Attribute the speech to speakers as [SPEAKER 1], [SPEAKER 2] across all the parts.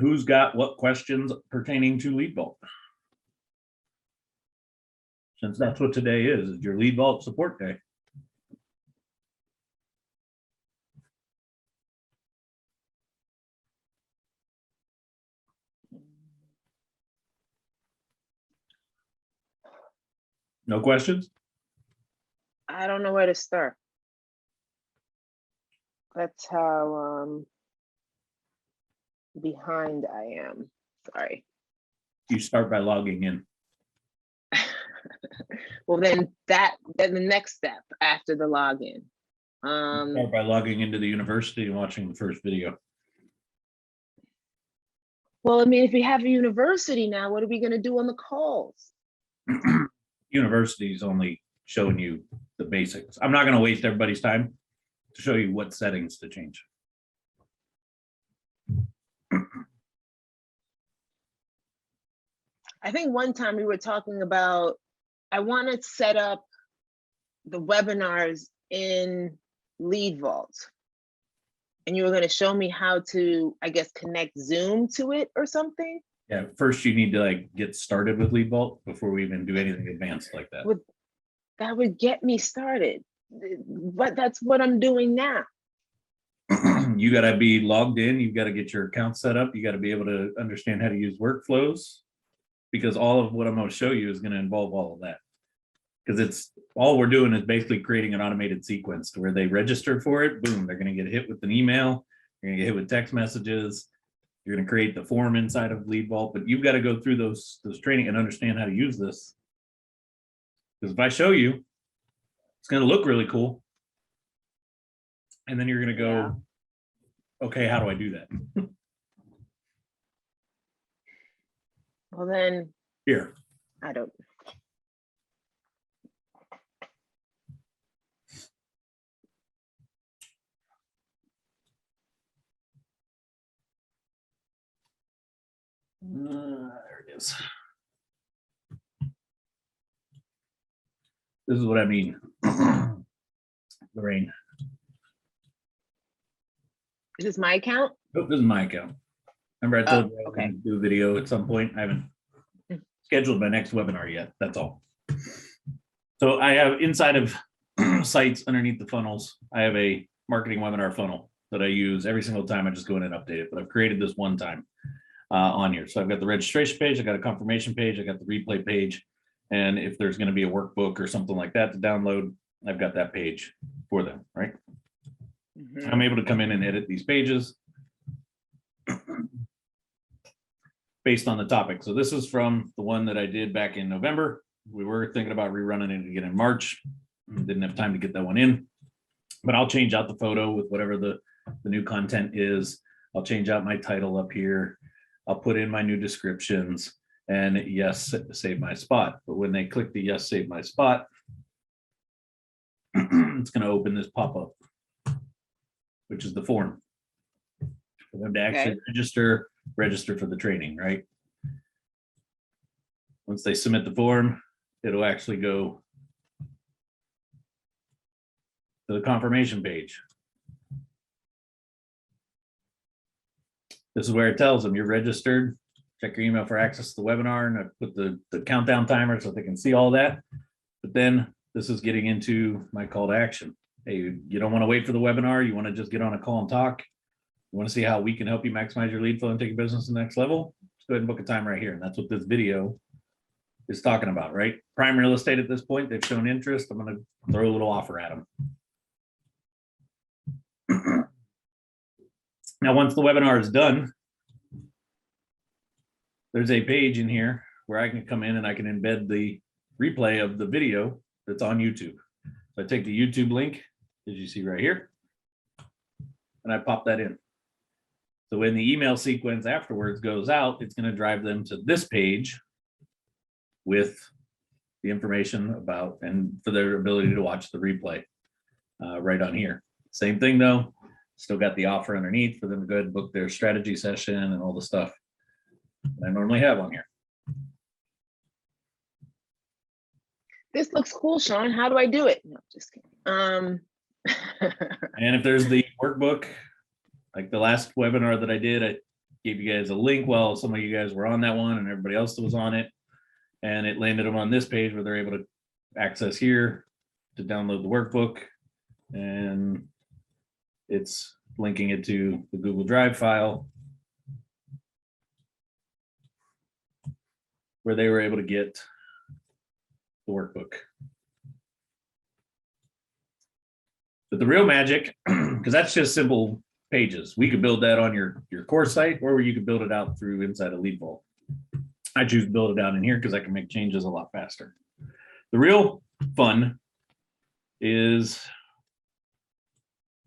[SPEAKER 1] Who's got what questions pertaining to Lead Vault? Since that's what today is your Lead Vault support day. No questions?
[SPEAKER 2] I don't know where to start. That's how behind I am. Sorry.
[SPEAKER 1] You start by logging in.
[SPEAKER 2] Well, then the next step after the login.
[SPEAKER 1] Start by logging into the university and watching the first video.
[SPEAKER 2] Well, I mean, if we have a university now, what are we going to do on the calls?
[SPEAKER 1] University is only showing you the basics. I'm not going to waste everybody's time to show you what settings to change.
[SPEAKER 2] I think one time we were talking about, I want to set up the webinars in Lead Vault. And you were going to show me how to, I guess, connect Zoom to it or something.
[SPEAKER 1] Yeah, first you need to like get started with Lead Vault before we even do anything advanced like that.
[SPEAKER 2] That would get me started, but that's what I'm doing now.
[SPEAKER 1] You got to be logged in. You've got to get your account set up. You got to be able to understand how to use workflows, because all of what I'm going to show you is going to involve all of that. Because it's all we're doing is basically creating an automated sequence to where they register for it. Boom, they're going to get hit with an email. You're going to get hit with text messages. You're going to create the form inside of Lead Vault, but you've got to go through those training and understand how to use this. Because if I show you, it's going to look really cool. And then you're going to go, okay, how do I do that?
[SPEAKER 2] Well, then
[SPEAKER 1] Here.
[SPEAKER 2] I don't.
[SPEAKER 1] There it is. This is what I mean, Lorraine.
[SPEAKER 2] Is this my account?
[SPEAKER 1] Oh, this is my account. Remember I told you I was
[SPEAKER 2] okay.
[SPEAKER 1] going to do a video at some point. I haven't scheduled my next webinar yet. That's all. So I have inside of sites underneath the funnels, I have a marketing webinar funnel that I use every single time. I just go in and update it, but I've created this one time on here. So I've got the registration page, I got a confirmation page, I got the replay page. And if there's going to be a workbook or something like that to download, I've got that page for them, right? Mm-hmm. I'm able to come in and edit these pages based on the topic. So this is from the one that I did back in November. We were thinking about rerunning it again in March. Didn't have time to get that one in, but I'll change out the photo with whatever the new content is. I'll change out my title up here. I'll put in my new descriptions. And yes, save my spot. But when they click the yes, save my spot, it's going to open this pop-up, which is the form for them to actually register for the training, right? Once they submit the form, it'll actually go to the confirmation page. This is where it tells them you're registered. Check your email for access to the webinar, and I put the countdown timer so they can see all that. But then this is getting into my call to action. Hey, you don't want to wait for the webinar. You want to just get on a call and talk. You want to see how we can help you maximize your lead flow and take your business to the next level? Let's go ahead and book a time right here. And that's what this video is talking about, right? Prime real estate at this point, they've shown interest. I'm going to throw a little offer at them. Now, once the webinar is done, there's a page in here where I can come in and I can embed the replay of the video that's on YouTube. So I take the YouTube link, as you see right here, and I pop that in. So when the email sequence afterwards goes out, it's going to drive them to this page with the information about and for their ability to watch the replay right on here. Same thing though, still got the offer underneath for them to go ahead and book their strategy session and all the stuff that I normally have on here.
[SPEAKER 2] This looks cool, Sean. How do I do it? No, just kidding.
[SPEAKER 1] And if there's the workbook, like the last webinar that I did, I gave you guys a link while some of you guys were on that one and everybody else that was on it. And it landed them on this page where they're able to access here to download the workbook. And it's linking it to the Google Drive file where they were able to get the workbook. But the real magic, because that's just simple pages. We could build that on your course site, or you could build it out through inside of LeadVault. I choose to build it out in here because I can make changes a lot faster. The real fun is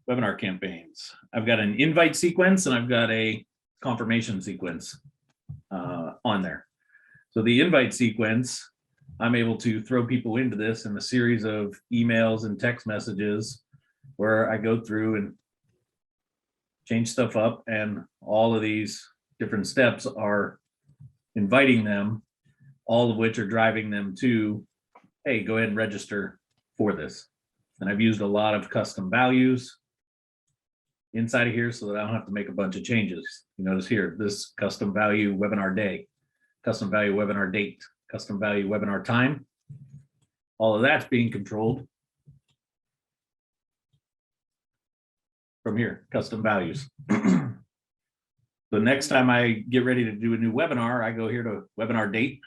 [SPEAKER 1] webinar campaigns. I've got an invite sequence and I've got a confirmation sequence on there. So the invite sequence, I'm able to throw people into this in a series of emails and text messages where I go through and change stuff up, and all of these different steps are inviting them, all of which are driving them to, hey, go ahead and register for this. And I've used a lot of custom values inside of here so that I don't have to make a bunch of changes. You notice here, this custom value webinar day, custom value webinar date, custom value webinar time. All of that's being controlled from here, custom values. The next time I get ready to do a new webinar, I go here to webinar date,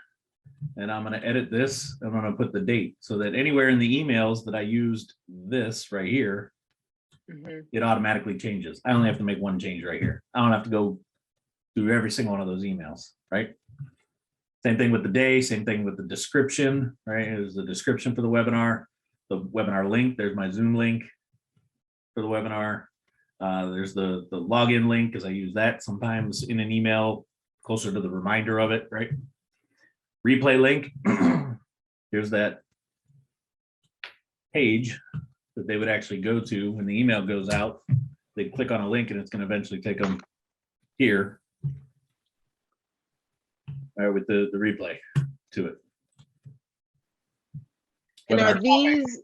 [SPEAKER 1] and I'm going to edit this. I'm going to put the date so that anywhere in the emails that I used this right here, it automatically changes. I only have to make one change right here. I don't have to go through every single one of those emails, right? Same thing with the day, same thing with the description, right? Here's the description for the webinar link. There's my Zoom link for the webinar. There's the login link, because I use that sometimes in an email closer to the reminder of it, right? Replay link. Here's that page that they would actually go to when the email goes out. They click on a link and it's going to eventually take them here, with the replay to it.
[SPEAKER 2] And are these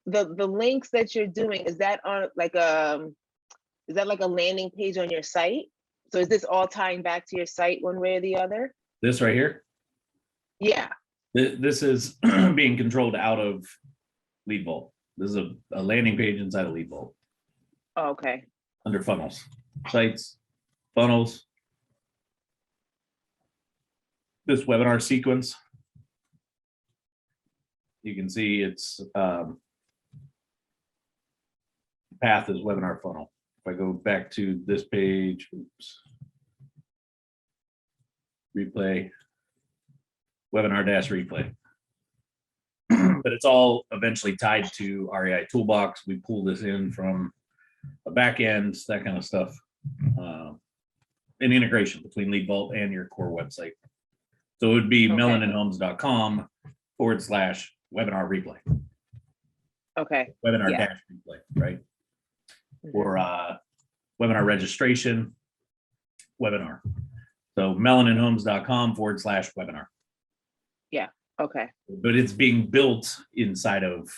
[SPEAKER 2] the links that you're doing, is that on like is that like a landing page on your site? So is this all tying back to your site one way or the other?
[SPEAKER 1] This right here?
[SPEAKER 2] Yeah.
[SPEAKER 1] This is being controlled out of LeadVault. This is a landing page inside of LeadVault.
[SPEAKER 2] Oh, okay.
[SPEAKER 1] Under funnels, sites, funnels. This webinar sequence, you can see it's path is webinar funnel. If I go back to this page, oops, replay, webinar dash replay. But it's all eventually tied to REI Toolbox. We pull this in from a back end, that kind of stuff. An integration between LeadVault and your core website. So it would be melaninhomes.com /webinar replay.
[SPEAKER 2] Okay.
[SPEAKER 1] Webinar dash replay, right? Or webinar registration, webinar. So melaninhomes.com /webinar.
[SPEAKER 2] Yeah. Okay.
[SPEAKER 1] But it's being built inside of,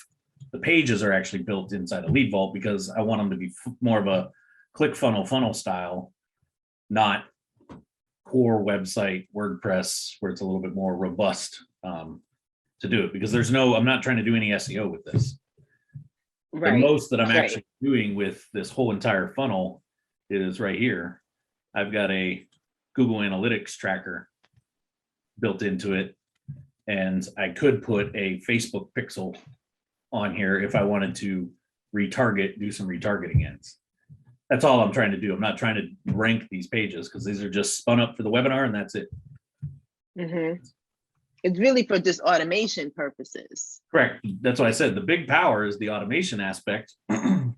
[SPEAKER 1] the pages are actually built inside of LeadVault because I want them to be more of a click funnel style, not core website WordPress where it's a little bit more robust to do it, because I'm not trying to do any SEO with this.
[SPEAKER 2] Right.
[SPEAKER 1] The most that I'm actually doing with this whole entire funnel is right here. I've got a Google Analytics tracker built into it, and I could put a Facebook pixel on here if I wanted to retarget, do some retargeting ads. That's all I'm trying to do. I'm not trying to rank these pages because these are just spun up for the webinar and that's it.
[SPEAKER 2] It's really for just automation purposes.
[SPEAKER 1] Correct. That's what I said. The big power is the automation aspect. Webinar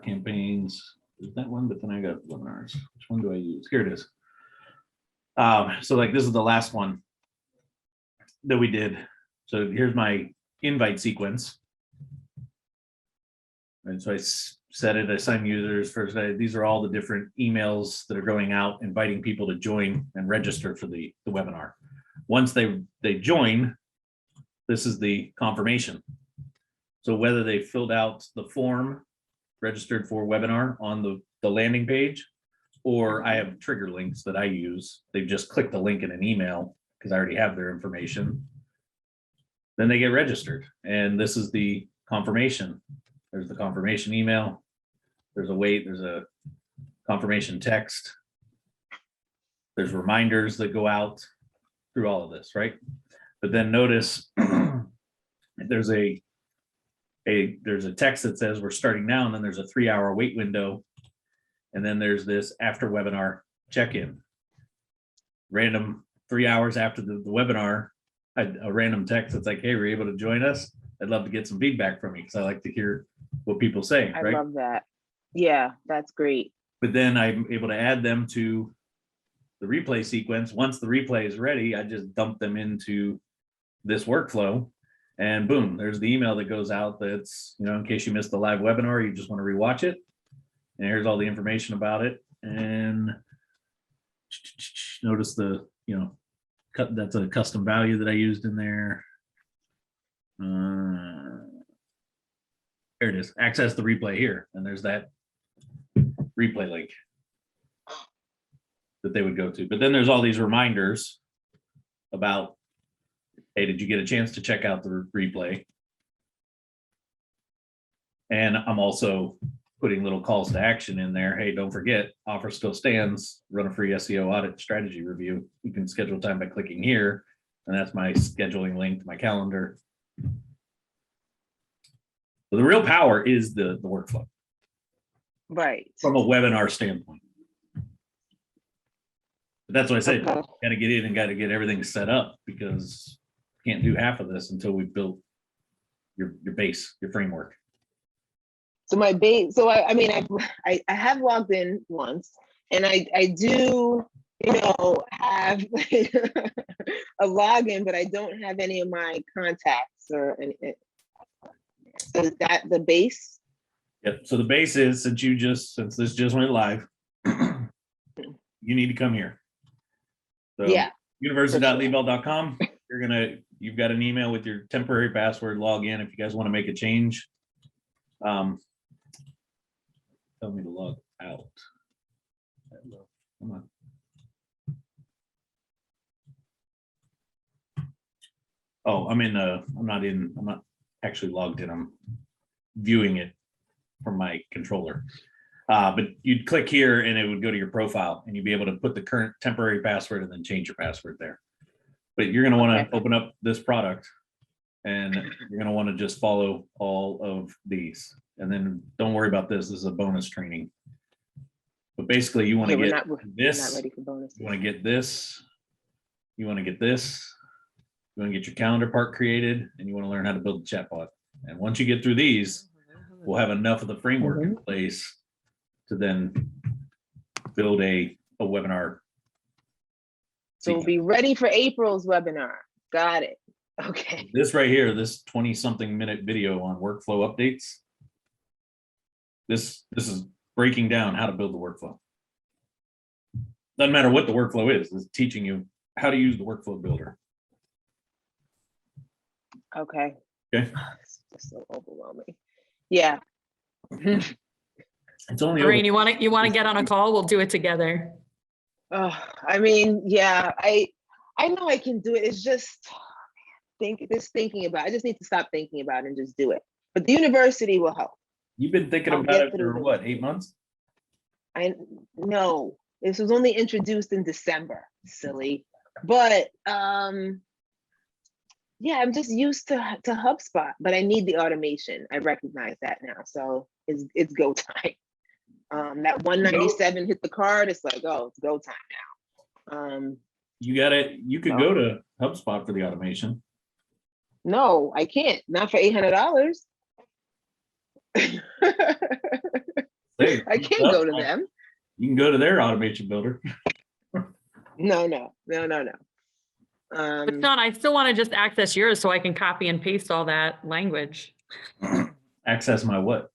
[SPEAKER 1] campaigns. Is that one? But then I got webinars. Which one do I use? Here it is. So like this is the last one that we did. So here's my invite sequence. And so I set it, assign users first. These are all the different emails that are going out, inviting people to join and register for the webinar. Once they join, this is the confirmation. So whether they filled out the form, registered for webinar on the the landing page, or I have trigger links that I use. They've just clicked the link in an email because I already have their information. Then they get registered, and this is the confirmation. There's the confirmation email. There's a confirmation text. There's reminders that go out through all of this, right? But then notice there's a text that says we're starting now, and then there's a 3-hour wait window. And then there's this after webinar check-in. Random 3 hours after the webinar, a random text that's like, hey, were you able to join us? I'd love to get some feedback from you because I like to hear what people say,
[SPEAKER 2] I
[SPEAKER 1] right?
[SPEAKER 2] love that. Yeah, that's great.
[SPEAKER 1] But then I'm able to add them to the replay sequence. Once the replay is ready, I just dump them into this workflow, and boom, there's the email that goes out that's, in case you missed the live webinar, you just want to rewatch it. And here's all the information about it. And notice the, that's a custom value that I used in there. There it is. Access the replay here. And there's that replay link that they would go to. But then there's all these reminders about, hey, did you get a chance to check out the replay? And I'm also putting little calls to action in there. Hey, don't forget, offer still stands, run a free SEO audit strategy review. You can schedule time by clicking here. And that's my scheduling link to my calendar. So the real power is the workflow.
[SPEAKER 2] Right.
[SPEAKER 1] From a webinar standpoint. But that's what I said,
[SPEAKER 2] Okay.
[SPEAKER 1] got to get in and got to get everything set up, because you can't do half of this until we've built your base, your framework.
[SPEAKER 2] So my base, so I mean, I have logged in once, and I do, have a login, but I don't have any of my contacts or anything. So is that the base?
[SPEAKER 1] Yep. So the base is, since this just went live, you need to come here. So
[SPEAKER 2] Yeah.
[SPEAKER 1] university.leadbelt.com. You've got an email with your temporary password. Log in if you guys want to make a change. Tell me to log out. Come on. Oh, I'm not actually logged in. I'm viewing it from my controller. But you'd click here and it would go to your profile, and you'd be able to put the current temporary password and then change your password there. But you're going to want to open up this product, and you're going to want to just follow all of these. And then don't worry about this. This is a bonus training. But basically you want to get this.
[SPEAKER 2] We're not ready for bonus.
[SPEAKER 1] You want to get this. You want to get this. You want to get your calendar part created, and you want to learn how to build a chatbot. And once you get through these, we'll have enough of the framework in place to then build a webinar.
[SPEAKER 2] So we'll be ready for April's webinar. Got it. Okay.
[SPEAKER 1] This right here, this 20-something minute video on workflow updates. This is breaking down how to build the workflow. Doesn't matter what the workflow is. It's teaching you how to use the workflow builder.
[SPEAKER 2] Okay.
[SPEAKER 1] Okay.
[SPEAKER 2] It's just so overwhelming. Yeah.
[SPEAKER 1] It's only
[SPEAKER 3] Lorraine, you want to get on a call? We'll do it together.
[SPEAKER 2] Oh, I mean, yeah, I know I can do it. It's just thinking about it. I just need to stop thinking about it and just do it. But the university will help.
[SPEAKER 1] You've been thinking
[SPEAKER 2] I'll
[SPEAKER 1] about
[SPEAKER 2] get
[SPEAKER 1] it for
[SPEAKER 2] through
[SPEAKER 1] what, 8 months?
[SPEAKER 2] I know this was only introduced in December, silly. But yeah, I'm just used to HubSpot, but I need the automation. I recognize that now. So it's go time. That 197 hit the card. It's like, oh, it's go time now.
[SPEAKER 1] You could go to HubSpot for the automation.
[SPEAKER 2] No, I can't. Not for $800.
[SPEAKER 1] Hey,
[SPEAKER 2] I can't go to them.
[SPEAKER 1] You can go to their automation builder.
[SPEAKER 2] No.
[SPEAKER 3] But Sean, I still want to just access yours so I can copy and paste all that language.
[SPEAKER 1] Access my what?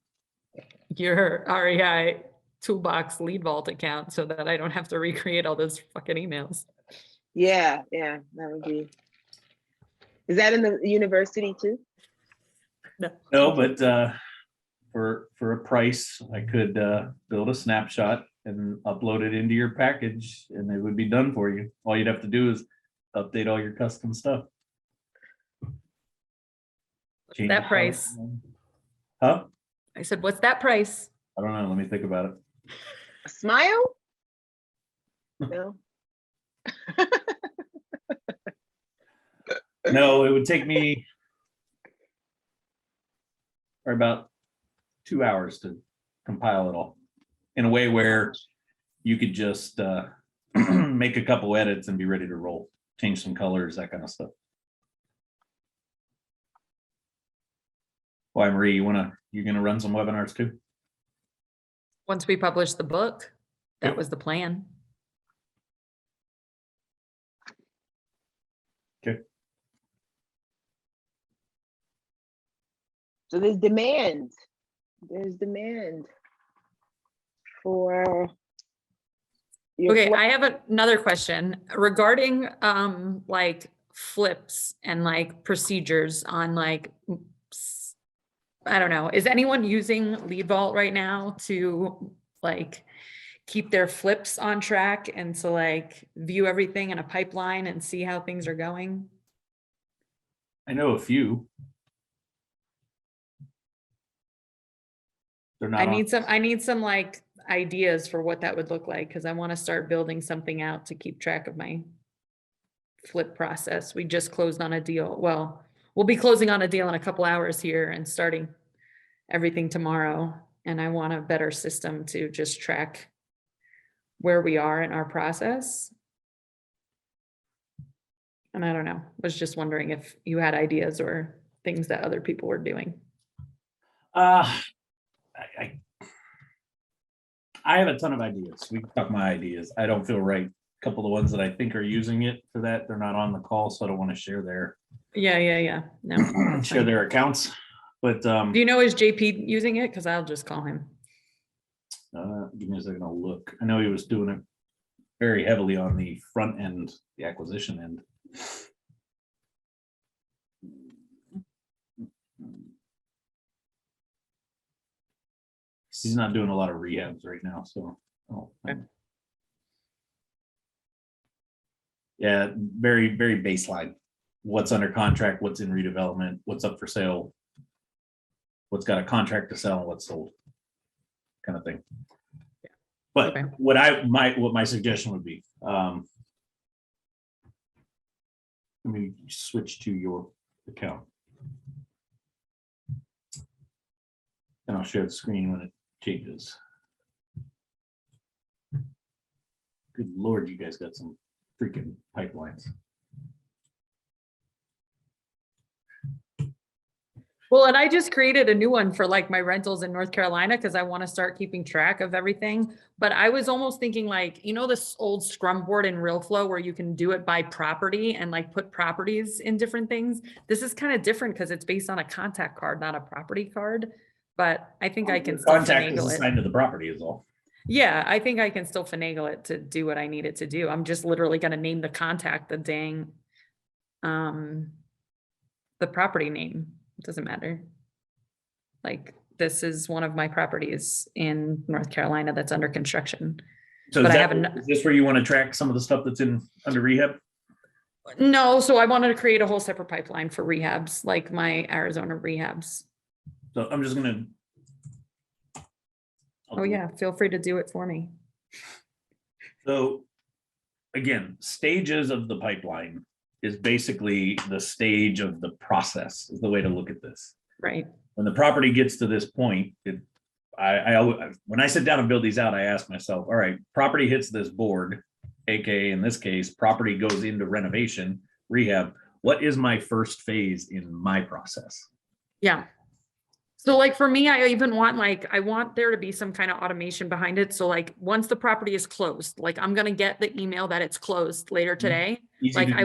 [SPEAKER 3] Your REI Toolbox Lead Vault account so that I don't have to recreate all those fucking emails.
[SPEAKER 2] Yeah, that would be. Is that in the university too?
[SPEAKER 3] No.
[SPEAKER 1] No, but for a price, I could build a snapshot and upload it into your package and it would be done for you. All you'd have to do is update all your custom stuff. Change
[SPEAKER 3] that
[SPEAKER 1] the
[SPEAKER 3] price?
[SPEAKER 1] color. Huh?
[SPEAKER 3] I said, what's that price?
[SPEAKER 1] I don't know. Let me think about it.
[SPEAKER 2] A smile? No.
[SPEAKER 1] No, it would take me or about 2 hours to compile it all in a way where you could just make a couple edits and be ready to roll, change some colors, that kind of stuff. Why, Marie, you're gonna run some webinars too?
[SPEAKER 3] Once we publish the book, that
[SPEAKER 1] Yep.
[SPEAKER 3] was the plan.
[SPEAKER 1] Okay.
[SPEAKER 2] So there's demand. There's demand for. your
[SPEAKER 3] Okay,
[SPEAKER 2] flo-
[SPEAKER 3] I have another question regarding like flips and like procedures on like I don't know. Is anyone using Lead Vault right now to like keep their flips on track and to like view everything in a pipeline and see how things are going?
[SPEAKER 1] I know a few. They're not
[SPEAKER 3] I
[SPEAKER 1] on.
[SPEAKER 3] need some like ideas for what that would look like because I want to start building something out to keep track of my flip process. We just closed on a deal. Well, we'll be closing on a deal in a couple hours here and starting everything tomorrow. And I want a better system to just track where we are in our process. And I don't know, was just wondering if you had ideas or things that other people were doing.
[SPEAKER 1] I have a ton of ideas. We can talk my ideas. I don't feel right. A couple of the ones that I think are using it for that, they're not on the call, so I don't want to share
[SPEAKER 3] Yeah. No. that's
[SPEAKER 1] share
[SPEAKER 3] fine.
[SPEAKER 1] their accounts. But
[SPEAKER 3] Do you know, is JP using it? Because I'll just call him.
[SPEAKER 1] give me a second, I'll look. I know he was doing it very heavily on the front end, the acquisition end. He's not doing a lot of rehabs right now, so.
[SPEAKER 3] Okay.
[SPEAKER 1] Yeah, very, very baseline. What's under contract, what's in redevelopment, what's up for sale, what's got a contract to sell, and what's sold, kind of thing. But
[SPEAKER 3] Okay.
[SPEAKER 1] what my suggestion would be, let me switch to your account. And I'll share the screen when it changes. Good Lord, you guys got some freaking pipelines.
[SPEAKER 3] Well, and I just created a new one for like my rentals in North Carolina because I want to start keeping track of everything. But I was almost thinking like, you know, this old Scrum board in RealFlow where you can do it by property and like put properties in different things. This is kind of different because it's based on a contact card, not a property card. But I think I can still
[SPEAKER 1] Contact is
[SPEAKER 3] finagle it.
[SPEAKER 1] assigned to the property is all.
[SPEAKER 3] Yeah, I think I can still finagle it to do what I need it to do. I'm just literally going to name the contact the dang, the property name. It doesn't matter. Like this is one of my properties in North Carolina that's under construction.
[SPEAKER 1] So
[SPEAKER 3] But
[SPEAKER 1] is,
[SPEAKER 3] I
[SPEAKER 1] that,
[SPEAKER 3] haven't-
[SPEAKER 1] is this where you want to track some of the stuff that's in under rehab?
[SPEAKER 3] No, so I wanted to create a whole separate pipeline for rehabs, like my Arizona rehabs.
[SPEAKER 1] So I'm just gonna.
[SPEAKER 3] Oh yeah, feel free to do it for me.
[SPEAKER 1] So again, stages of the pipeline is basically the stage of the process is the way to look at this.
[SPEAKER 3] Right.
[SPEAKER 1] When the property gets to this point, when I sit down and build these out, I ask myself, all right, property hits this board, aka in this case, property goes into renovation, rehab. What is my first phase in my process?
[SPEAKER 3] Yeah. So like for me, I even want like, I want there to be some kind of automation behind it. So like once the property is closed, like I'm going to get the email that it's closed later today.
[SPEAKER 1] Easy
[SPEAKER 3] Like
[SPEAKER 1] to do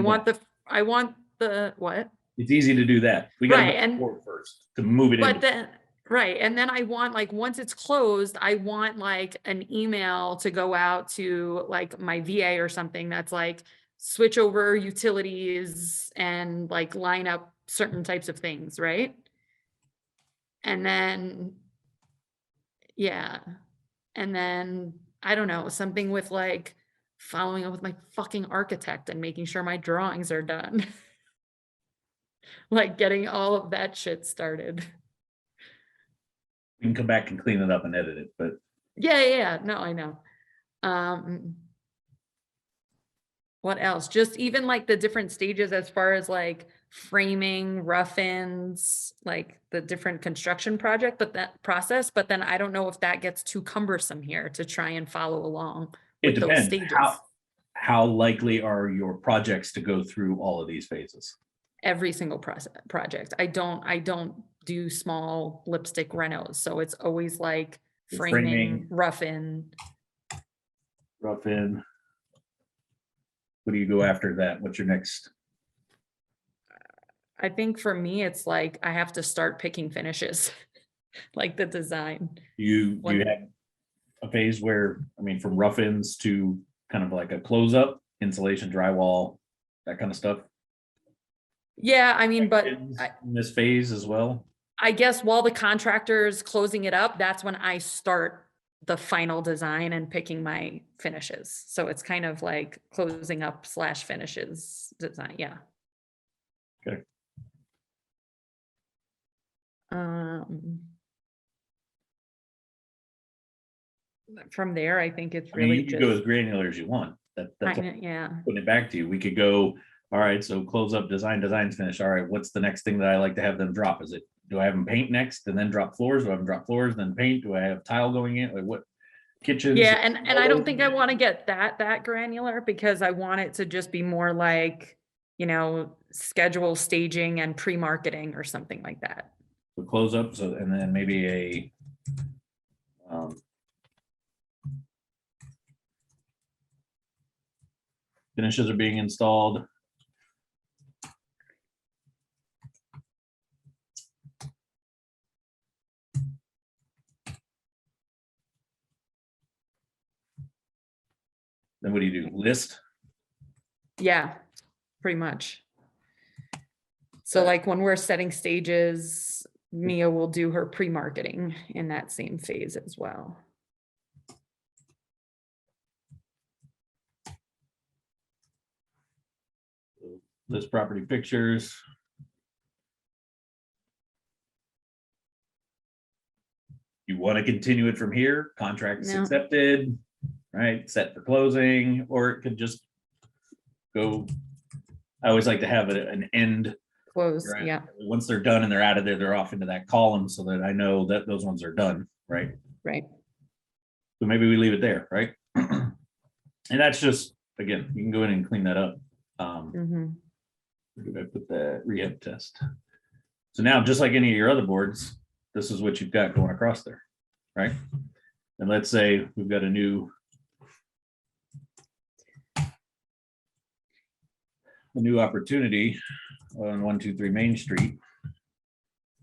[SPEAKER 3] I want the what?
[SPEAKER 1] It's easy to do that. We got
[SPEAKER 3] Right,
[SPEAKER 1] to
[SPEAKER 3] and-
[SPEAKER 1] board first to move it in.
[SPEAKER 3] But then, right, and then I want like, once it's closed, I want like an email to go out to like my VA or something that's like switch over utilities and like line up certain types of things, right? And then Yeah. And then, I don't know, something with like following up with my fucking architect and making sure my drawings are done. Like getting all of that shit started.
[SPEAKER 1] We can come back and clean it up and edit it, but
[SPEAKER 3] Yeah. No, I know. What else? Just even like the different stages as far as like framing, rough-ins, like the different construction project, but that process, but then I don't know if that gets too cumbersome here to try and follow along
[SPEAKER 1] it
[SPEAKER 3] with those
[SPEAKER 1] depends.
[SPEAKER 3] stages.
[SPEAKER 1] How likely are your projects to go through all of these phases?
[SPEAKER 3] Every single project. I don't do small lipstick renos, so it's always like
[SPEAKER 1] The
[SPEAKER 3] framing, rough-in.
[SPEAKER 1] rough in. What do you go after that? What's your next?
[SPEAKER 3] I think for me, it's like I have to start picking finishes, like the design.
[SPEAKER 1] You have a phase where, I mean, from rough ins to kind of like a close up, insulation, drywall, that kind of stuff.
[SPEAKER 3] Yeah, I mean, but
[SPEAKER 1] In this phase as well.
[SPEAKER 3] I guess while the contractor's closing it up, that's when I start the final design and picking my finishes. So it's kind of like closing up / finishes design. Yeah.
[SPEAKER 1] Okay.
[SPEAKER 3] From there, I think it's
[SPEAKER 1] I mean,
[SPEAKER 3] really
[SPEAKER 1] you can go as
[SPEAKER 3] just,
[SPEAKER 1] granular as you want. That's
[SPEAKER 3] yeah.
[SPEAKER 1] putting it back to you. We could go, all right, so close up, design's finished. All right, what's the next thing that I like to have them drop? Is it, do I have them paint next and then drop floors? Do I have them drop floors, then paint? Do I have tile going in? Like what kitchens?
[SPEAKER 3] Yeah, and I don't think I want to get that granular because I want it to just be more like, schedule staging and pre-marketing or something like that.
[SPEAKER 1] So close up, so, and then maybe a, finishes are being installed. Then what do you do? List?
[SPEAKER 3] Yeah, pretty much. So like when we're setting stages, Mia will do her pre-marketing in that same phase as well.
[SPEAKER 1] List property pictures. You want to continue it from here? Contracts
[SPEAKER 3] No.
[SPEAKER 1] accepted, right? Set for closing, or it could just go. I always like to have an end.
[SPEAKER 3] Close,
[SPEAKER 1] Right?
[SPEAKER 3] yeah,
[SPEAKER 1] Once they're done and they're out of there, they're off into that column so that I know that those ones are done, right?
[SPEAKER 3] right.
[SPEAKER 1] So maybe we leave it there, right? And that's just, again, you can go in and clean that up.
[SPEAKER 3] Mhm.
[SPEAKER 1] Where did I put that rehab test? So now, just like any of your other boards, this is what you've got going across there, right? And let's say we've got a new opportunity on 123 Main Street.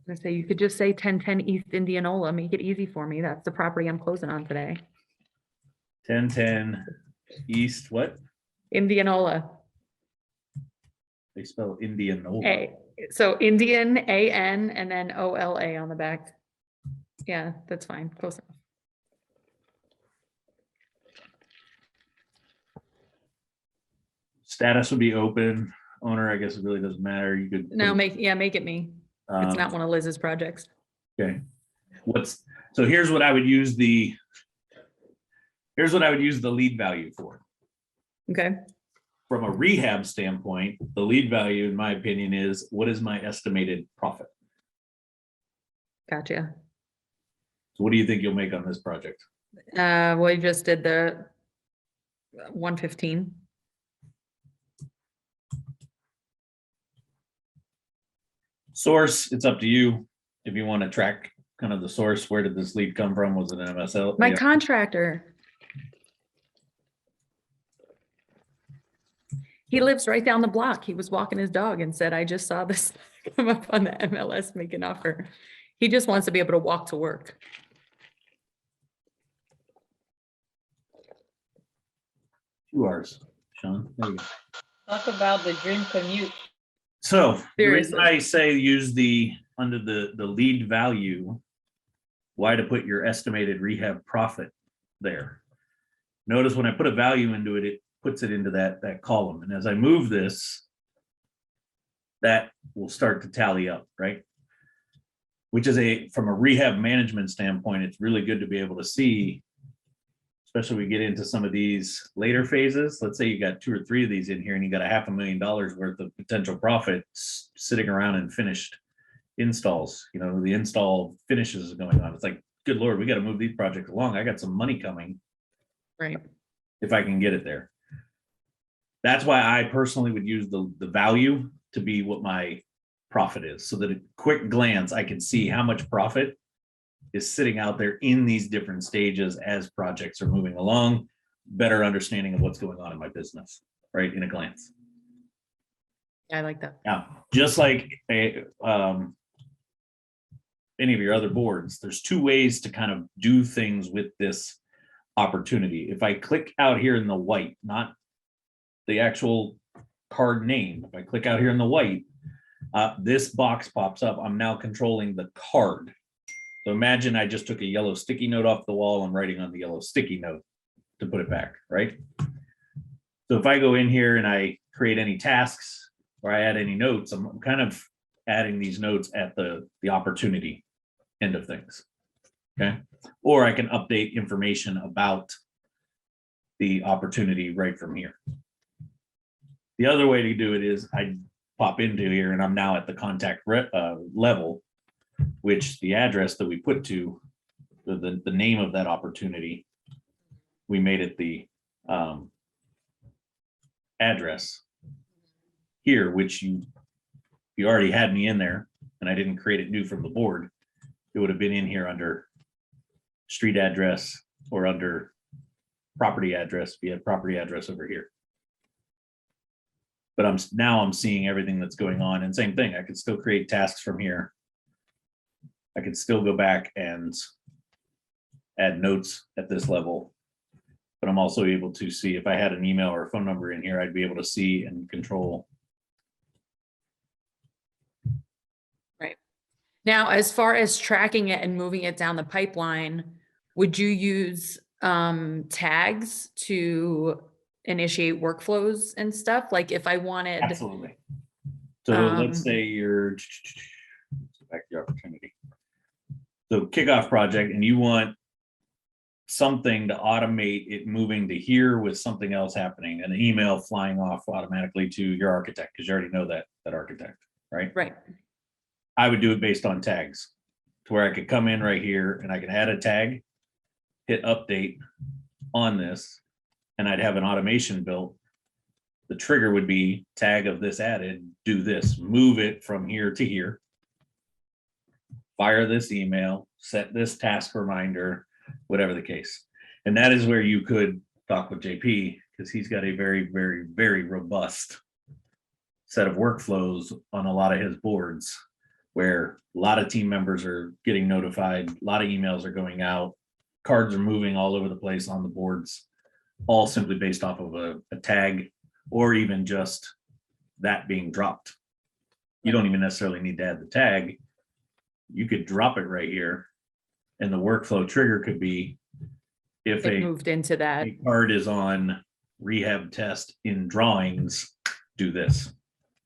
[SPEAKER 3] I say you could just say 1010 East Indianola, make it easy for me. That's the property I'm closing on today.
[SPEAKER 1] 1010 East, what?
[SPEAKER 3] Indianola.
[SPEAKER 1] They spell Indianola.
[SPEAKER 3] So Indian AN and then OLA on the back. Yeah, that's fine. Close enough.
[SPEAKER 1] Status would be open. Owner, I guess it really doesn't matter. You could
[SPEAKER 3] No, make it me. It's not one of Liz's projects.
[SPEAKER 1] Okay. So here's what I would use the lead value for.
[SPEAKER 3] Okay.
[SPEAKER 1] From a rehab standpoint, the lead value, in my opinion, is what is my estimated profit?
[SPEAKER 3] Gotcha.
[SPEAKER 1] So what do you think you'll make on this project?
[SPEAKER 3] We just did the 115.
[SPEAKER 1] Source, it's up to you. If you want to track kind of the source, where did this lead come from? Was it an MSL?
[SPEAKER 3] My
[SPEAKER 1] Yeah.
[SPEAKER 3] contractor. He lives right down the block. He was walking his dog and said, I just saw this come up on the MLS, make an offer. He just wants to be able to walk to work.
[SPEAKER 1] 2 hours, Sean. There you go.
[SPEAKER 2] Talk about the dream commute.
[SPEAKER 1] So the reason
[SPEAKER 3] Seriously.
[SPEAKER 1] I say use under the lead value why to put your estimated rehab profit there. Notice when I put a value into it, it puts it into that column. And as I move this, that will start to tally up, right? Which is from a rehab management standpoint, it's really good to be able to see, especially we get into some of these later phases. Let's say you got 2 or 3 of these in here and you got $500,000 worth of potential profits sitting around in finished installs. You know, the install finishes is going on. It's like, good Lord, we got to move these projects along. I got some money coming.
[SPEAKER 3] Right.
[SPEAKER 1] If I can get it there. That's why I personally would use the value to be what my profit is, so that at quick glance, I can see how much profit is sitting out there in these different stages as projects are moving along, better understanding of what's going on in my business, right, in a glance.
[SPEAKER 3] I like that.
[SPEAKER 1] Now, just like any of your other boards, there's 2 ways to kind of do things with this opportunity. If I click out here in the white, not the actual card name, if I click out here in the white, this box pops up. I'm now controlling the card. So imagine I just took a yellow sticky note off the wall. I'm writing on the yellow sticky note to put it back, right? So if I go in here and I create any tasks or I add any notes, I'm kind of adding these notes at the opportunity end of things, okay? Or I can update information about the opportunity right from here. The other way to do it is I pop into here and I'm now at the contact level, which the address that we put to the name of that opportunity, we made it the address here, which you already had me in there and I didn't create it new from the board. It would have been in here under street address or under property address. We have property address over here. But I'm seeing everything that's going on, and same thing, I could still create tasks from here. I could still go back and add notes at this level, but I'm also able to see if I had an email or a phone number in here, I'd be able to see and control.
[SPEAKER 3] Right. Now, as far as tracking it and moving it down the pipeline, would you use tags to initiate workflows and stuff? Like if I wanted.
[SPEAKER 1] Absolutely. So let's say you're back to your opportunity. So kickoff project, and you want something to automate it moving to here with something else happening, an email flying off automatically to your architect, because you already know that architect, right?
[SPEAKER 3] Right.
[SPEAKER 1] I would do it based on tags, to where I could come in right here and I can add a tag, hit update on this, and I'd have an automation built. The trigger would be tag of this added, do this, move it from here to here, fire this email, set this task reminder, whatever the case. And that is where you could talk with JP, because he's got a very, very, very robust set of workflows on a lot of his boards, where a lot of team members are getting notified, a lot of emails are going out, cards are moving all over the place on the boards, all simply based off of a tag, or even just that being dropped. You don't even necessarily need to add the tag. You could drop it right here, and the workflow trigger could be if
[SPEAKER 3] It moved into that.
[SPEAKER 1] a card is on rehab test in drawings, do this.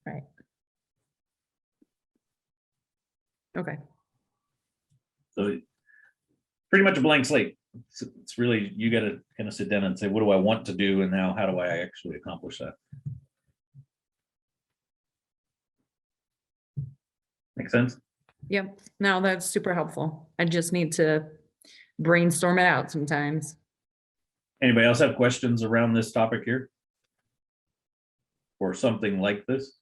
[SPEAKER 3] Right. Okay.
[SPEAKER 1] So pretty much a blank slate. It's really, you got to kind of sit down and say, what do I want to do? And now how do I actually accomplish that? Make sense?
[SPEAKER 3] Yep. No, that's super helpful. I just need to brainstorm it out sometimes.
[SPEAKER 1] Anybody else have questions around this topic here? Or something like this?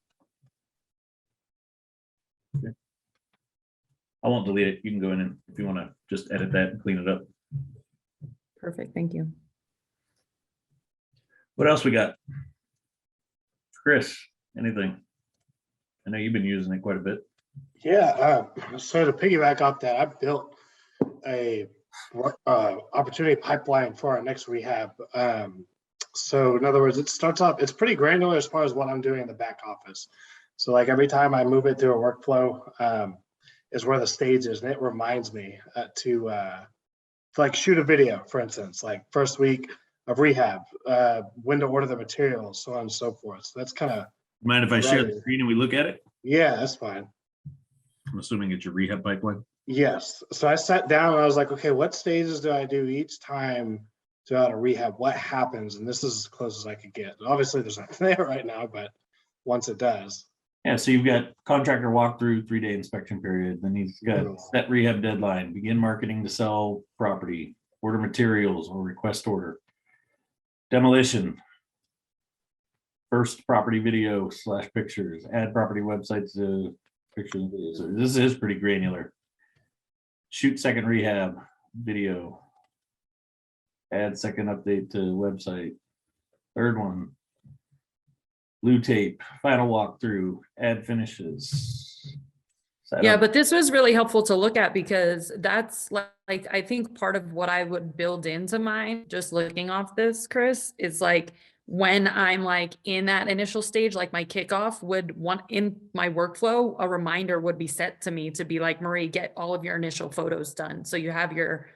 [SPEAKER 1] Okay. I won't delete it. You can go in and if you want to just edit that and clean it up.
[SPEAKER 3] Perfect. Thank you.
[SPEAKER 1] What else we got? Chris, anything? I know you've been using it quite a bit.
[SPEAKER 4] Yeah, so to piggyback off that, I built a opportunity pipeline for our next rehab. So in other words, it starts off, it's pretty granular as far as what I'm doing in the back office. So like every time I move it through a workflow, is where the stage is, and it reminds me to like shoot a video, for instance, like first week of rehab, when to order the materials, so on and so forth. So that's kind of,
[SPEAKER 1] Mind if I share the
[SPEAKER 4] Right.
[SPEAKER 1] screen and we look at it?
[SPEAKER 4] yeah, that's fine.
[SPEAKER 1] I'm assuming it's your rehab pipeline.
[SPEAKER 4] Yes. So I sat down and I was like, okay, what stages do I do each time throughout a rehab? What happens? And this is as close as I could get. Obviously, there's nothing there right now, but once it does.
[SPEAKER 1] Yeah, so you've got contractor walkthrough, 3-day inspection period, then he's got
[SPEAKER 4] Cool.
[SPEAKER 1] set rehab deadline, begin marketing to sell property, order materials or request order. Demolition. First property video / pictures, add property websites to pictures and videos. So this is pretty granular. Shoot second rehab video. Add second update to website. Third one. Blue tape, final walkthrough, add finishes.
[SPEAKER 3] Yeah, but this was really helpful to look at because that's like, I think part of what I would build into mine, just looking off this, Chris, is like when I'm like in that initial stage, like my kickoff would want in my workflow, a reminder would be set to me to be like, Marie, get all of your initial photos done. So you have your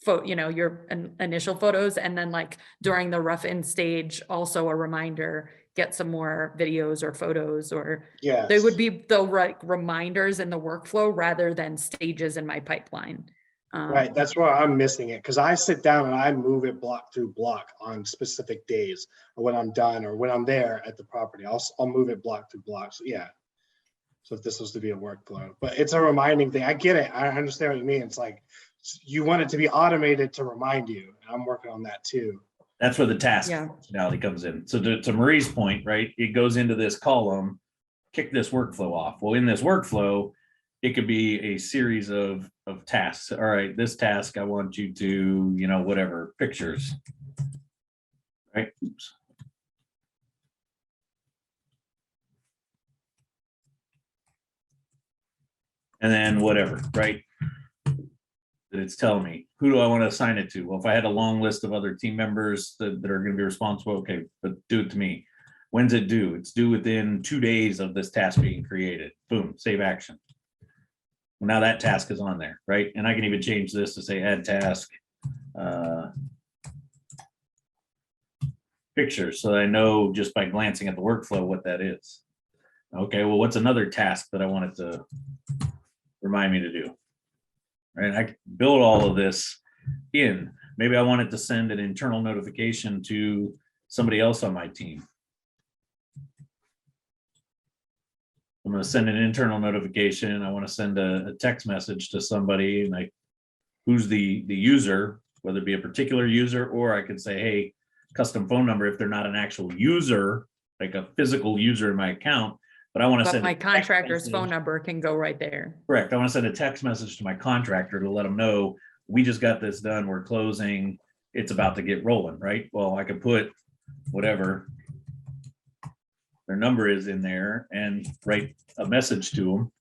[SPEAKER 3] your initial photos, and then like during the rough in stage, also a reminder, get some more videos or photos, or
[SPEAKER 4] Yeah.
[SPEAKER 3] they would be the like reminders in the workflow rather than stages in my pipeline.
[SPEAKER 4] Right. That's where I'm missing it, because I sit down and I move it block through block on specific days, or when I'm done, or when I'm there at the property. I'll move it block through block. So yeah. So if this was to be a workflow, but it's a reminding thing. I get it. I understand what you mean. It's like you want it to be automated to remind you. I'm working on that too.
[SPEAKER 1] That's where the task
[SPEAKER 3] Yeah.
[SPEAKER 1] functionality comes in. So to Marie's point, right, it goes into this column, kick this workflow off. Well, in this workflow, it could be a series of tasks. All right, this task, I want you to, whatever, pictures. Right. Oops. And then whatever, right? That it's telling me, who do I want to assign it to? Well, if I had a long list of other team members that are going to be responsible, okay, but do it to me. When's it due? It's due within 2 days of this task being created. Boom, save action. Well, now that task is on there, right? And I can even change this to say add task, pictures, so that I know just by glancing at the workflow what that is. Okay, well, what's another task that I wanted to remind me to do? Right, I can build all of this in. Maybe I wanted to send an internal notification to somebody else on my team. I'm going to send an internal notification. I want to send a text message to somebody, and who's the user, whether it be a particular user, or I could say, hey, custom phone number if they're not an actual user, like a physical user in my account. But I want to
[SPEAKER 3] But
[SPEAKER 1] send
[SPEAKER 3] my
[SPEAKER 1] a text
[SPEAKER 3] contractor's phone
[SPEAKER 1] message.
[SPEAKER 3] number can go right there.
[SPEAKER 1] Correct. I want to send a text message to my contractor to let them know we just got this done. We're closing. It's about to get rolling, right? Well, I could put whatever their number is in there and write a message to them.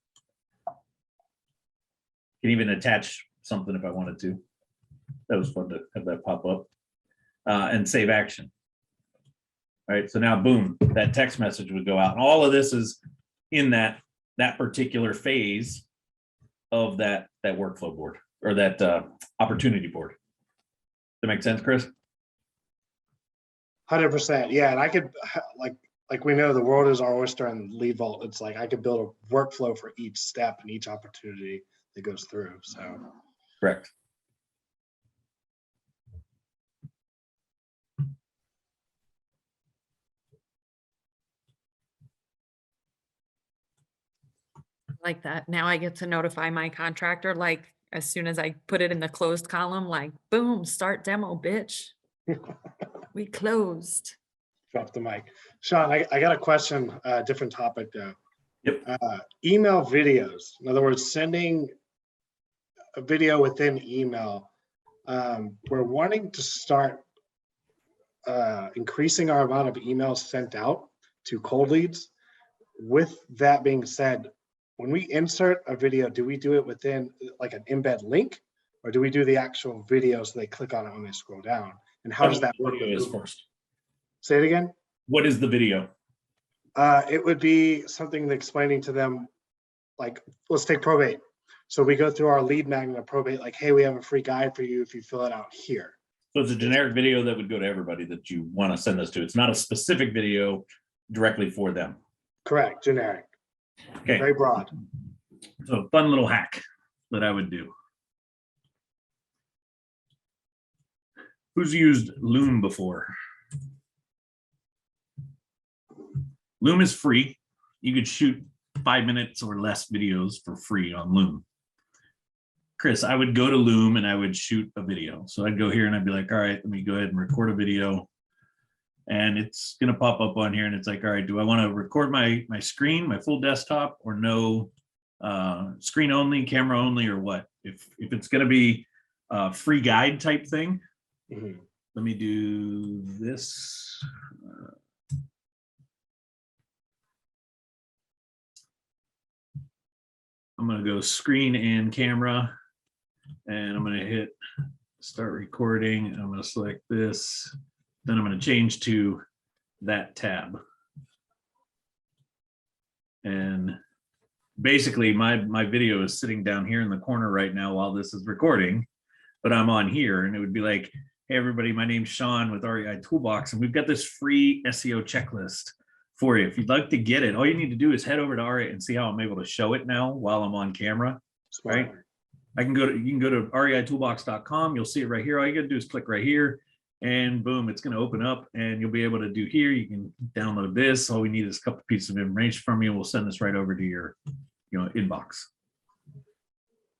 [SPEAKER 1] Can even attach something if I wanted to. That was fun to have that pop up, and save action. All right, so now boom, that text message would go out, and all of this is in that particular phase of that workflow board, or that opportunity board. Does that make sense, Chris?
[SPEAKER 4] 100%. Yeah. And I could, like we know, the world is our oyster and lead vault. It's like I could build a workflow for each step and each opportunity that goes through. So
[SPEAKER 1] Correct.
[SPEAKER 3] Like that. Now I get to notify my contractor, like as soon as I put it in the closed column, like boom, start demo, bitch. We closed.
[SPEAKER 4] drop the mic. Sean, I got a question, different topic though.
[SPEAKER 1] Yep.
[SPEAKER 4] Email videos. In other words, sending a video within email. We're wanting to start increasing our amount of emails sent out to cold leads. With that being said, when we insert a video, do we do it within like an embed link, or do we do the actual video so they click on it when they scroll down? And how does that work?
[SPEAKER 1] Video is first.
[SPEAKER 4] Say it again.
[SPEAKER 1] What is the video?
[SPEAKER 4] It would be something explaining to them, like, let's take probate. So we go through our lead magnet of probate, like, hey, we have a free guide for you if you fill it out here.
[SPEAKER 1] So it's a generic video that would go to everybody that you want to send this to. It's not a specific video directly for them.
[SPEAKER 4] Correct, generic,
[SPEAKER 1] Okay,
[SPEAKER 4] very broad.
[SPEAKER 1] so a fun little hack that I would do. Who's used Loom before? Loom is free. You could shoot 5 minutes or less videos for free on Loom. Chris, I would go to Loom and I would shoot a video. So I'd go here and I'd be like, all right, let me go ahead and record a video. And it's going to pop up on here and it's like, all right, do I want to record my screen, my full desktop, or no screen only, camera only, or what? If it's going to be a free guide type thing,
[SPEAKER 4] Mhm.
[SPEAKER 1] let me do this. I'm going to go screen and camera, and I'm going to hit start recording. And I'm going to select this. Then I'm going to change to that tab. And basically my video is sitting down here in the corner right now while this is recording, but I'm on here and it would be like, hey everybody, my name's Sean with REI Toolbox, and we've got this free SEO checklist for you. If you'd like to get it, all you need to do is head over to REI and see how I'm able to show it now while I'm on camera.
[SPEAKER 4] Smart.
[SPEAKER 1] Right. You can go to reitoolbox.com. You'll see it right here. All you got to do is click right here and boom, it's going to open up and you'll be able to do here. You can download this. All we need is a couple pieces of information from you. We'll send this right over to your inbox.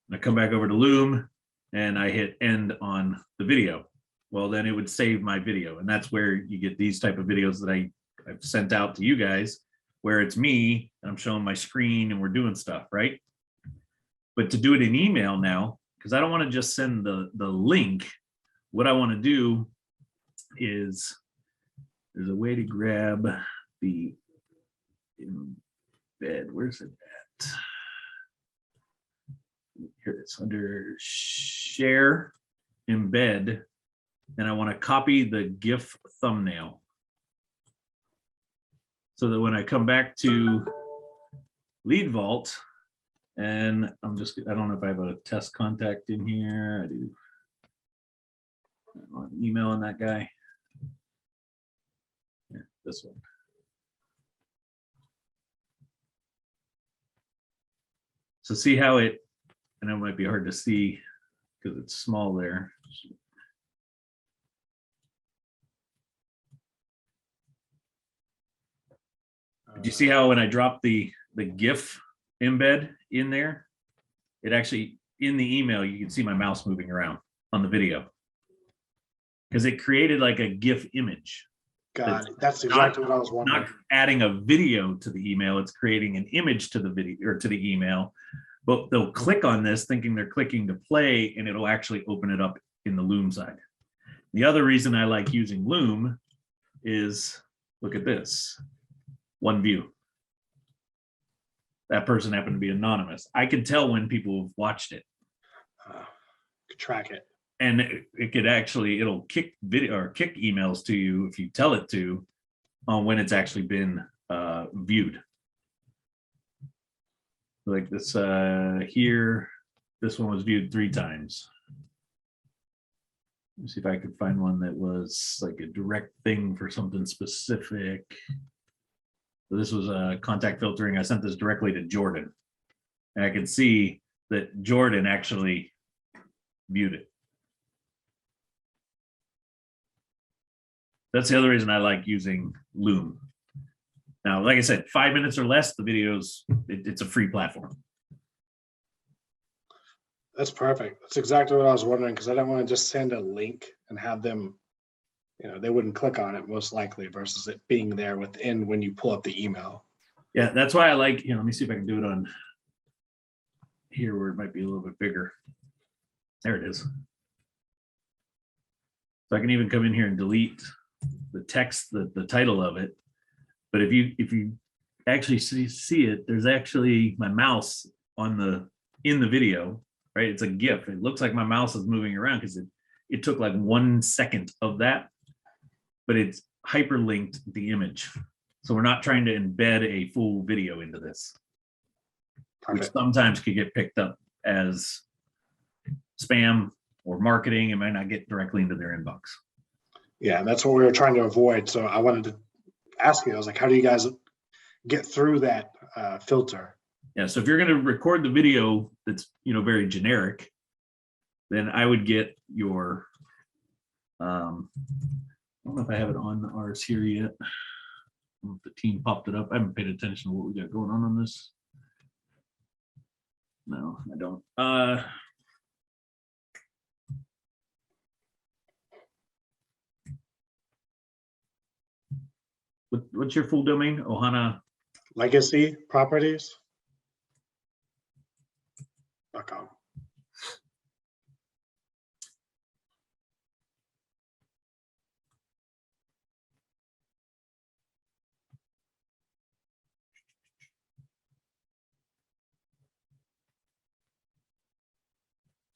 [SPEAKER 1] And I come back over to Loom and I hit end on the video. Well, then it would save my video. And that's where you get these type of videos that I've sent out to you guys, where it's me and I'm showing my screen and we're doing stuff, right? But to do it in email now, because I don't want to just send the link, what I want to do is there's a way to grab the embed. Where's it at? Here it's under share embed. And I want to copy the GIF thumbnail so that when I come back to Lead Vault, and I don't know if I have a test contact in here. I do. I'm emailing that guy. Yeah, this one. So see how I know it might be hard to see because it's small there. Did you see how when I drop the GIF embed in there, it actually, in the email, you can see my mouse moving around on the video because it created like a GIF image.
[SPEAKER 4] Got it. That's exactly what I was wondering.
[SPEAKER 1] Not adding a video to the email, it's creating an image to the video or to the email, but they'll click on this thinking they're clicking to play and it'll actually open it up in the Loom side. The other reason I like using Loom is, look at this, one view. That person happened to be anonymous. I can tell when people have watched it.
[SPEAKER 4] Track it.
[SPEAKER 1] And it could actually, it'll kick video or kick emails to you if you tell it to on when it's actually been viewed. Like this here, this one was viewed 3 times. Let me see if I could find one that was like a direct thing for something specific. So this was a contact filtering. I sent this directly to Jordan. And I could see that Jordan actually viewed it. That's the other reason I like using Loom. Now, like I said, 5 minutes or less, the videos, it's a free platform.
[SPEAKER 4] That's perfect. That's exactly what I was wondering, because I don't want to just send a link and have them, they wouldn't click on it most likely versus it being there within when you pull up the email.
[SPEAKER 1] Yeah, that's why I like, let me see if I can do it on here where it might be a little bit bigger. There it is. So I can even come in here and delete the text, the title of it. But if you actually see it, there's actually my mouse in the video, right? It's a GIF. It looks like my mouse is moving around because it took like 1 second of that, but it's hyperlinked the image. So we're not trying to embed a full video into this, which
[SPEAKER 4] Perfect.
[SPEAKER 1] sometimes could get picked up as spam or marketing. It might not get directly into their inbox.
[SPEAKER 4] Yeah, that's what we were trying to avoid. So I wanted to ask you, I was like, how do you guys get through that filter?
[SPEAKER 1] Yeah, so if you're going to record the video that's, very generic, then I would get your, I don't know if I have it on ours here yet. I don't know if the team popped it up. I haven't paid attention to what we got going on this. No, I don't. What's your full domain? Ohana.
[SPEAKER 4] Legacy properties.com.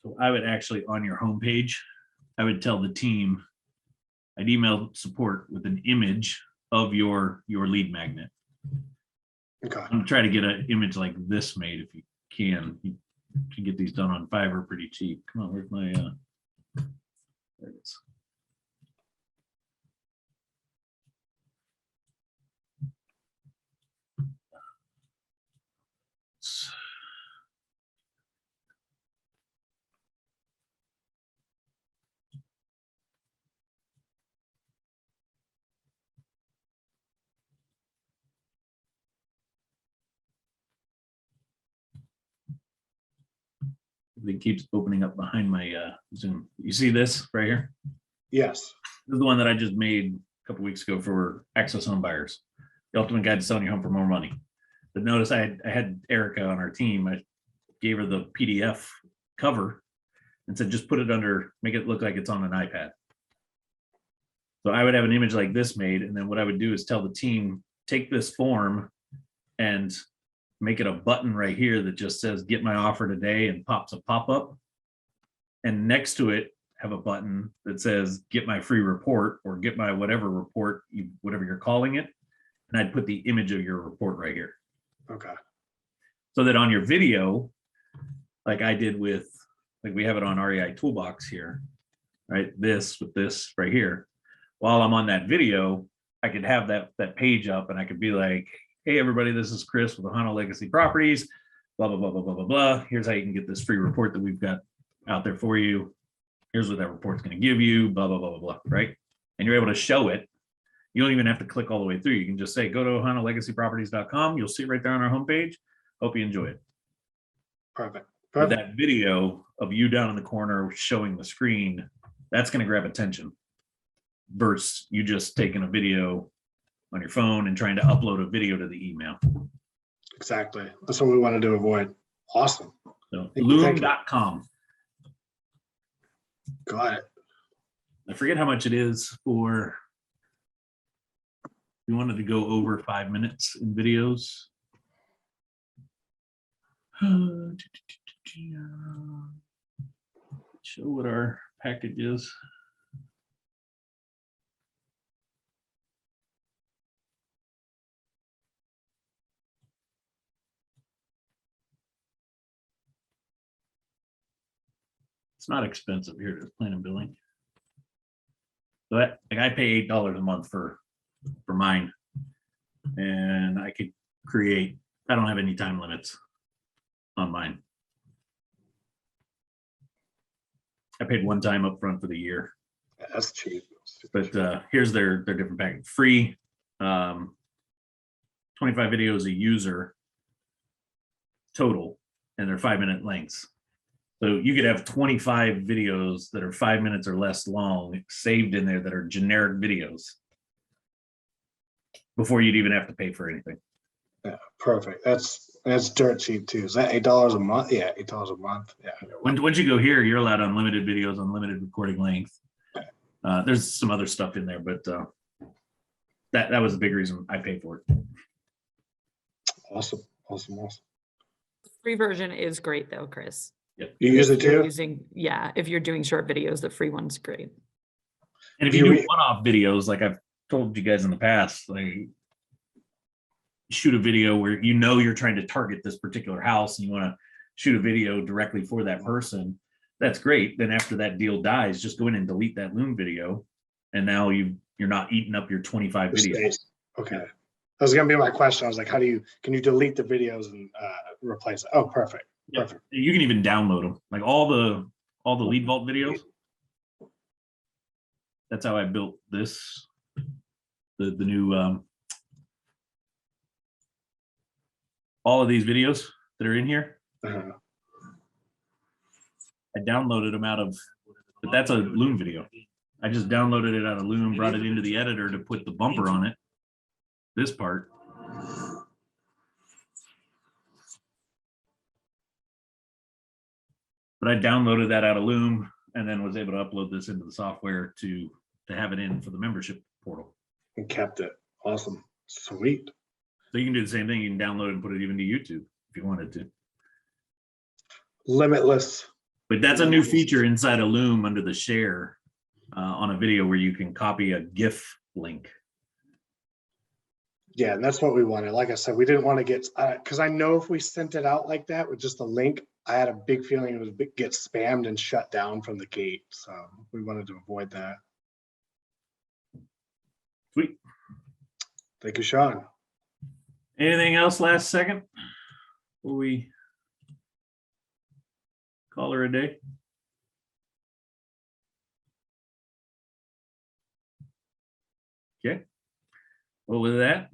[SPEAKER 1] So I would actually, on your homepage, I would tell the team, I'd email support with an image of your lead magnet.
[SPEAKER 4] Okay.
[SPEAKER 1] I'm gonna try to get an image like this made if you can. You can get these done on Fiverr pretty cheap. Come on, where's my there it is. It keeps opening up behind my Zoom. You see this right here?
[SPEAKER 4] Yes.
[SPEAKER 1] This is the one that I just made a couple weeks ago for Access Home Buyers, the ultimate guide to selling your home for more money. But notice I had Erica on our team. I gave her the PDF cover and said, just put it under, make it look like it's on an iPad. So I would have an image like this made. And then what I would do is tell the team, take this form and make it a button right here that just says, get my offer today, and pops a pop-up. And next to it, have a button that says, get my free report, or get my whatever report, whatever you're calling it. And I'd put the image of your report right here.
[SPEAKER 4] Okay.
[SPEAKER 1] So that on your video, like I did with, like we have it on REI Toolbox here, right? This with this right here. While I'm on that video, I could have that page up and I could be like, hey, everybody, this is Chris with Ohana Legacy Properties, blah, blah, blah, blah, blah, blah, blah. Here's how you can get this free report that we've got out there for you. Here's what that report's going to give you, blah, blah, blah, blah, blah, right? And you're able to show it. You don't even have to click all the way through. You can just say, go to ohanalegacyproperties.com. You'll see it right there on our homepage. Hope you enjoy it.
[SPEAKER 4] Perfect.
[SPEAKER 1] But
[SPEAKER 4] Perfect.
[SPEAKER 1] that video of you down in the corner showing the screen, that's going to grab attention versus you just taking a video on your phone and trying to upload a video to the email.
[SPEAKER 4] Exactly. That's what we wanted to avoid. Awesome.
[SPEAKER 1] So
[SPEAKER 4] Thank you.
[SPEAKER 1] loom.com.
[SPEAKER 4] Got it.
[SPEAKER 1] I forget how much it is for, we wanted to go over 5 minutes in videos. Show what our package is. It's not expensive. Here it is, plan and billing. So like I pay $8 a month for mine, and I could create, I don't have any time limits on mine. I paid one time up front for the year.
[SPEAKER 4] That's cheap.
[SPEAKER 1] But here's their different package. Free 25 videos a user total, and they're 5-minute lengths. So you could have 25 videos that are 5 minutes or less long saved in there that are generic videos before you'd even have to pay for anything.
[SPEAKER 4] Yeah, perfect. That's dirt cheap too. Is that $8 a month? Yeah, $8 a month. Yeah.
[SPEAKER 1] Once you go here, you're allowed unlimited videos, unlimited recording length. There's some other stuff in there, but that was the big reason I paid for it.
[SPEAKER 4] Awesome. Awesome. Awesome.
[SPEAKER 3] The free version is great though, Chris.
[SPEAKER 1] Yep.
[SPEAKER 4] You use it
[SPEAKER 3] If you're
[SPEAKER 4] too?
[SPEAKER 3] yeah, if you're doing short videos, the free one's great.
[SPEAKER 1] And if you do one-off videos, like I've told you guys in the past, like shoot a video where you're trying to target this particular house and you want to shoot a video directly for that person, that's great. Then after that deal dies, just go in and delete that Loom video. And now you're not eating up your 25
[SPEAKER 4] The
[SPEAKER 1] videos.
[SPEAKER 4] space. Okay. That was gonna be my question. I was like, can you delete the videos and replace it? Oh, perfect.
[SPEAKER 1] Yep.
[SPEAKER 4] Perfect.
[SPEAKER 1] You can even download them, like all the lead vault videos. That's how I built this, the new all of these videos that are in here.
[SPEAKER 4] Uh-huh.
[SPEAKER 1] I downloaded them out of, but that's a Loom video. I just downloaded it out of Loom, brought it into the editor to put the bumper on it. This part. But I downloaded that out of Loom and then was able to upload this into the software to have it in for the membership portal.
[SPEAKER 4] And kept it. Awesome. Sweet.
[SPEAKER 1] So you can do the same thing. You can download it and put it even to YouTube if you wanted to.
[SPEAKER 4] Limitless.
[SPEAKER 1] But that's a new feature inside of Loom under the share on a video where you can copy a GIF link.
[SPEAKER 4] Yeah, and that's what we wanted. Like I said, we didn't want to get, because I know if we sent it out like that with just a link, I had a big feeling it would get spammed and shut down from the gate. So we wanted to avoid that.
[SPEAKER 1] Sweet.
[SPEAKER 4] Thank you, Sean.
[SPEAKER 1] Anything else last second before we call her a day? Okay. Well, with that,